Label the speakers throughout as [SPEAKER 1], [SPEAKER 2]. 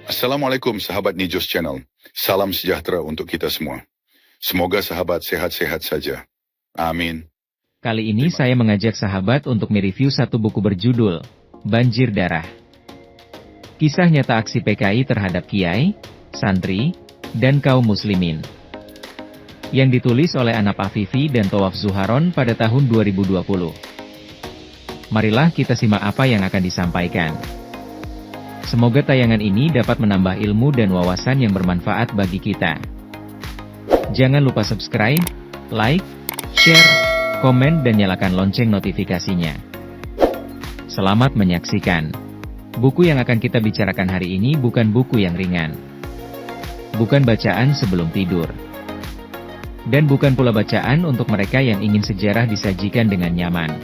[SPEAKER 1] Assalamualaikum sahabat Nijos Channel. Salam sejahtera untuk kita semua. Semoga sahabat sehat-sehat saja. Amin.
[SPEAKER 2] Kali ini saya mengajak sahabat untuk mereview satu buku berjudul Banjir Darah. Kisah nyata aksi PKI terhadap kiai, santri, dan kaum muslimin. Yang ditulis oleh Anap Afifi dan Tawaf Zuharon pada tahun 2020. Marilah kita simak apa yang akan disampaikan. Semoga tayangan ini dapat menambah ilmu dan wawasan yang bermanfaat bagi kita. Jangan lupa subscribe, like, share, komen dan nyalakan lonceng notifikasinya. Selamat menyaksikan. Buku yang akan kita bicarakan hari ini bukan buku yang ringan. Bukan bacaan sebelum tidur. Dan bukan pula bacaan untuk mereka yang ingin sejarah disajikan dengan nyaman.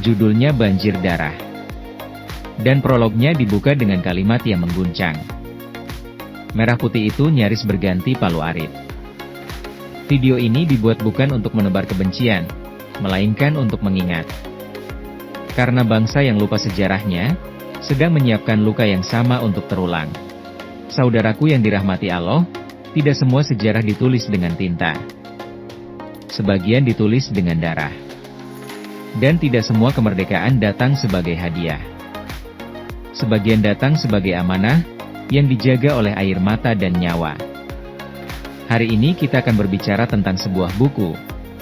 [SPEAKER 2] Judulnya Banjir Darah. Dan prolognya dibuka dengan kalimat yang mengguncang. Merah putih itu nyaris berganti palu arit. Video ini dibuat bukan untuk menebar kebencian, melainkan untuk mengingat. Karena bangsa yang lupa sejarahnya, sedang menyiapkan luka yang sama untuk terulang. Saudaraku yang dirahmati Allah, tidak semua sejarah ditulis dengan tinta. Sebagian ditulis dengan darah. Dan tidak semua kemerdekaan datang sebagai hadiah. Sebagian datang sebagai amanah, yang dijaga oleh air mata dan nyawa. Hari ini kita akan berbicara tentang sebuah buku,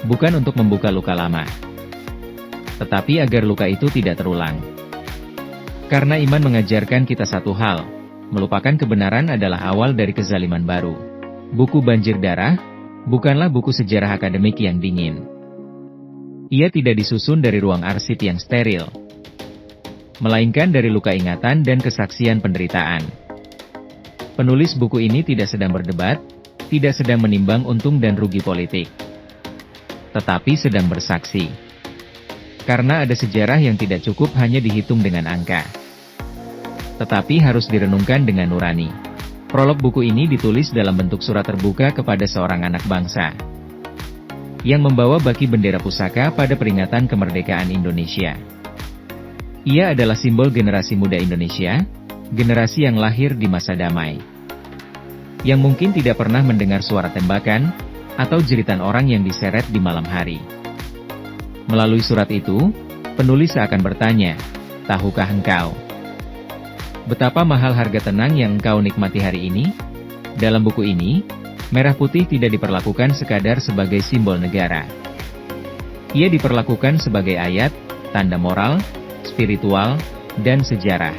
[SPEAKER 2] bukan untuk membuka luka lama. Tetapi agar luka itu tidak terulang. Karena iman mengajarkan kita satu hal, melupakan kebenaran adalah awal dari kezaliman baru. Buku Banjir Darah, bukanlah buku sejarah akademik yang dingin. Ia tidak disusun dari ruang arsip yang steril. Melainkan dari luka ingatan dan kesaksian penderitaan. Penulis buku ini tidak sedang berdebat, tidak sedang menimbang untung dan rugi politik. Tetapi sedang bersaksi. Karena ada sejarah yang tidak cukup hanya dihitung dengan angka. Tetapi harus direnungkan dengan nurani. Prolog buku ini ditulis dalam bentuk surat terbuka kepada seorang anak bangsa. Yang membawa baki bendera pusaka pada peringatan kemerdekaan Indonesia. Ia adalah simbol generasi muda Indonesia, generasi yang lahir di masa damai. Yang mungkin tidak pernah mendengar suara tembakan, atau jeritan orang yang diseret di malam hari. Melalui surat itu, penulis seakan bertanya, tahukah engkau betapa mahal harga tenang yang engkau nikmati hari ini? Dalam buku ini, merah putih tidak diperlakukan sekadar sebagai simbol negara. Ia diperlakukan sebagai ayat, tanda moral, spiritual, dan sejarah.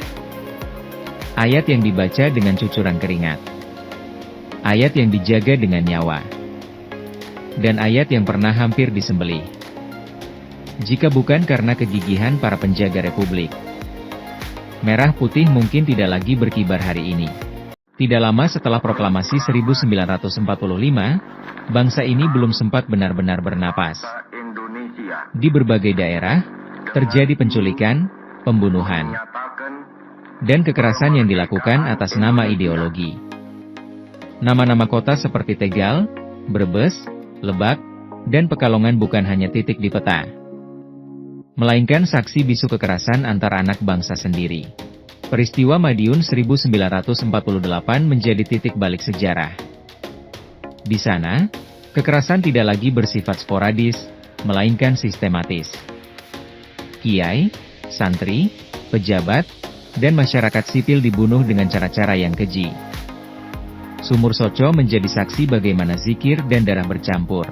[SPEAKER 2] Ayat yang dibaca dengan cucuran keringat. Ayat yang dijaga dengan nyawa. Dan ayat yang pernah hampir disembelih. Jika bukan karena kegigihan para penjaga republik. Merah putih mungkin tidak lagi berkibar hari ini. Tidak lama setelah proklamasi 1945, bangsa ini belum sempat benar-benar bernapas. Di berbagai daerah, terjadi penculikan, pembunuhan, dan kekerasan yang dilakukan atas nama ideologi. Nama-nama kota seperti Tegal, Brebes, Lebak, dan Pekalongan bukan hanya titik di peta. Melainkan saksi bisu kekerasan antara anak bangsa sendiri. Peristiwa Madiun 1948 menjadi titik balik sejarah. Di sana, kekerasan tidak lagi bersifat sporadis, melainkan sistematis. Kiai, santri, pejabat, dan masyarakat sipil dibunuh dengan cara-cara yang keji. Sumur Soco menjadi saksi bagaimana zikir dan darah bercampur.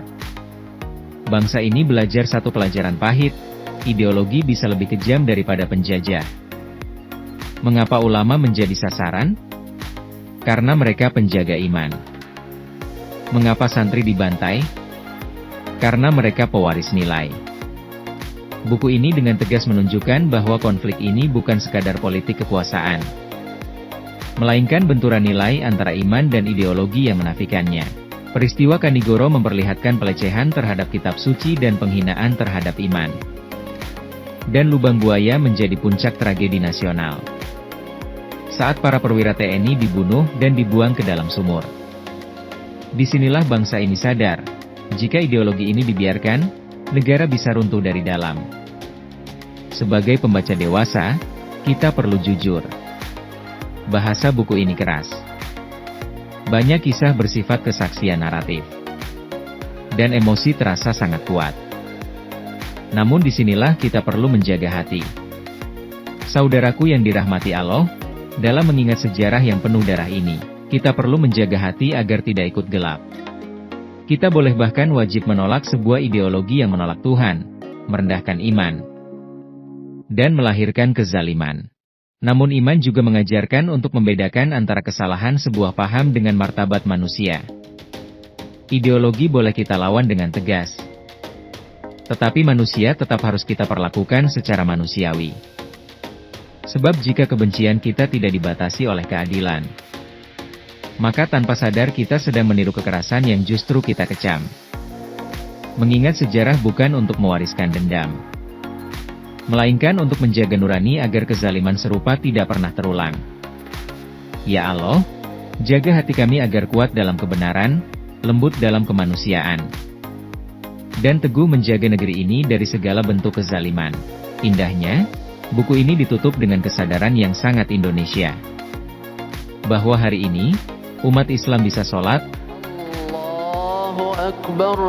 [SPEAKER 2] Bangsa ini belajar satu pelajaran pahit, ideologi bisa lebih kejam daripada penjajah. Mengapa ulama menjadi sasaran? Karena mereka penjaga iman. Mengapa santri dibantai? Karena mereka pewaris nilai. Buku ini dengan tegas menunjukkan bahwa konflik ini bukan sekadar politik kekuasaan. Melainkan benturan nilai antara iman dan ideologi yang menafikannya. Peristiwa Kanigoro memperlihatkan pelecehan terhadap kitab suci dan penghinaan terhadap iman. Dan Lubang Buaya menjadi puncak tragedi nasional. Saat para perwira TNI dibunuh dan dibuang ke dalam sumur. Disinilah bangsa ini sadar, jika ideologi ini dibiarkan, negara bisa runtuh dari dalam. Sebagai pembaca dewasa, kita perlu jujur. Bahasa buku ini keras. Banyak kisah bersifat kesaksian naratif. Dan emosi terasa sangat kuat. Namun disinilah kita perlu menjaga hati. Saudaraku yang dirahmati Allah, dalam mengingat sejarah yang penuh darah ini, kita perlu menjaga hati agar tidak ikut gelap. Kita boleh bahkan wajib menolak sebuah ideologi yang menolak Tuhan, merendahkan iman, dan melahirkan kezaliman. Namun iman juga mengajarkan untuk membedakan antara kesalahan sebuah paham dengan martabat manusia. Ideologi boleh kita lawan dengan tegas. Tetapi manusia tetap harus kita perlakukan secara manusiawi. Sebab jika kebencian kita tidak dibatasi oleh keadilan, maka tanpa sadar kita sedang meniru kekerasan yang justru kita kecam. Mengingat sejarah bukan untuk mewariskan dendam, melainkan untuk menjaga nurani agar kezaliman serupa tidak pernah terulang. Ya Allah, jaga hati kami agar kuat dalam kebenaran, lembut dalam kemanusiaan, dan teguh menjaga negeri ini dari segala bentuk kezaliman. Indahnya, buku ini ditutup dengan kesadaran yang sangat Indonesia. Bahwa hari ini, umat Islam bisa sholat,
[SPEAKER 3] Allahu Akbar.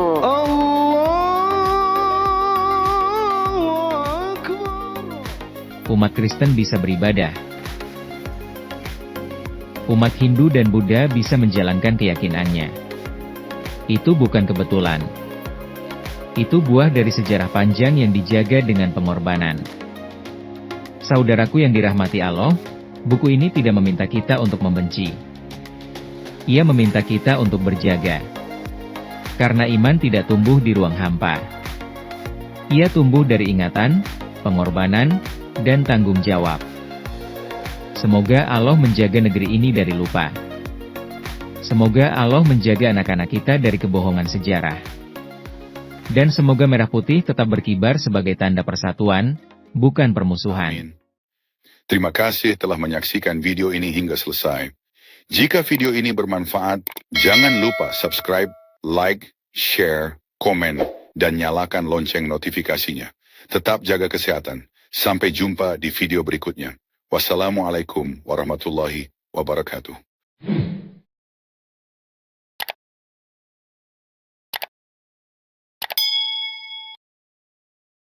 [SPEAKER 2] umat Kristen bisa beribadah, umat Hindu dan Buddha bisa menjalankan keyakinannya. Itu bukan kebetulan. Itu buah dari sejarah panjang yang dijaga dengan pengorbanan. Saudaraku yang dirahmati Allah, buku ini tidak meminta kita untuk membenci. Ia meminta kita untuk berjaga. Karena iman tidak tumbuh di ruang hampa. Ia tumbuh dari ingatan, pengorbanan, dan tanggung jawab. Semoga Allah menjaga negeri ini dari lupa. Semoga Allah menjaga anak-anak kita dari kebohongan sejarah. Dan semoga merah putih tetap berkibar sebagai tanda persatuan, bukan permusuhan.
[SPEAKER 1] Amin. Terima kasih telah menyaksikan video ini hingga selesai. Jika video ini bermanfaat, jangan lupa subscribe, like, share, komen, dan nyalakan lonceng notifikasinya. Tetap jaga kesehatan. Sampai jumpa di video berikutnya. Wassalamualaikum warahmatullahi wabarakatuh.